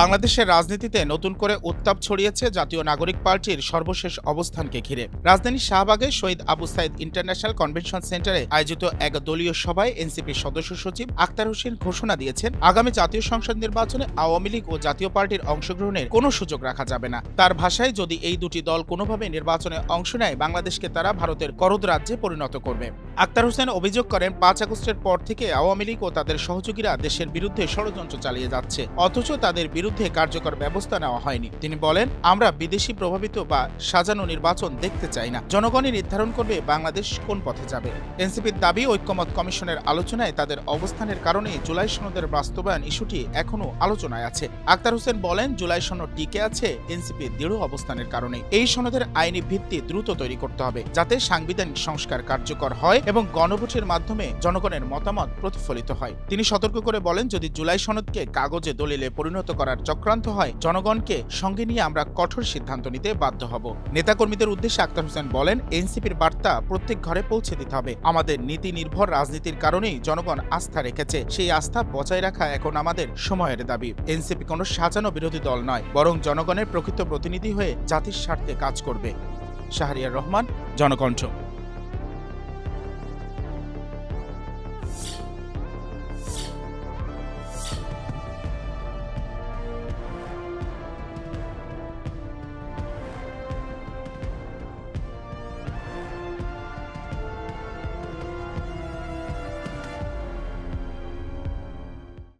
বাংলাদেশের রাজনীতিতে নতুন করে উত্তাপ ছড়িয়েছে জাতীয় নাগরিক পার্টির সর্বশেষ অবস্থানকে ঘিরে। রাজধানীর শাহবাগে শহীদ আবু সাইদ ইন্টারন্যাশনাল কনভেনশন সেন্টারে আয়োজিত এক দলীয় সভায় এনসিপির সদস্য সচিব আক্তার হোসেন ঘোষণা দিয়েছেন, আগামী জাতীয় সংসদ নির্বাচনে আওয়ামী লীগ ও জাতীয় পার্টির অংশগ্রহণের কোনো সুযোগ রাখা যাবে না। তার ভাষায়, যদি এই দুটি দল কোনোভাবে নির্বাচনে অংশ নেয়, বাংলাদেশকে তারা ভারতের করদ রাজ্যে পরিণত করবে। আক্তার হোসেন অভিযোগ করেন, ৫ আগস্টের পর থেকে আওয়ামী লীগ ও তাদের সহযোগীরা দেশের বিরুদ্ধে ষড়যন্ত্র চালিয়ে যাচ্ছে, অথচ তাদের বিরুদ্ধে কার্যকর ব্যবস্থা নেওয়া হয়নি। তিনি বলেন, আমরা বিদেশি প্রভাবিত বা সাজানো নির্বাচন দেখতে চাই না। জনগণই নির্ধারণ করবে বাংলাদেশ কোন পথে যাবে। এনসিপির দাবি, ঐক্যমত কমিশনের আলোচনায় তাদের অবস্থানের কারণে জুলাই সনদের বাস্তবায়ন ইস্যুটি এখনো আলোচনায় আছে। আক্তার হোসেন বলেন, জুলাই সনদ টিকে আছে এনসিপির দৃঢ় অবস্থানের কারণে। এই সনদের আইনি ভিত্তি দ্রুত তৈরি করতে হবে, যাতে সাংবিধানিক সংস্কার কার্যকর হয় এবং গণভোটের মাধ্যমে জনগণের মতামত প্রতিফলিত হয়। তিনি সতর্ক করে বলেন, যদি জুলাই সনদকে কাগজে দলিলে পরিণত করার চক্রান্ত হয়, জনগণকে সঙ্গে নিয়ে আমরা কঠোর সিদ্ধান্ত নিতে বাধ্য হব। নেতাকর্মীদের উদ্দেশ্যে আক্তার হোসেন বলেন, এনসিপির বার্তা প্রত্যেক ঘরে পৌঁছে দিতে হবে। আমাদের নীতি নির্ভর রাজনীতির কারণেই জনগণ আস্থা রেখেছে, সেই আস্থা বজায় রাখা এখন আমাদের সময়ের দাবি। এনসিপি কোনো সাজানো বিরোধী দল নয়, বরং জনগণের প্রকৃত প্রতিনিধি হয়ে জাতির স্বার্থে কাজ করবে। শাহরিয়ার রহমান, জনকণ্ঠ।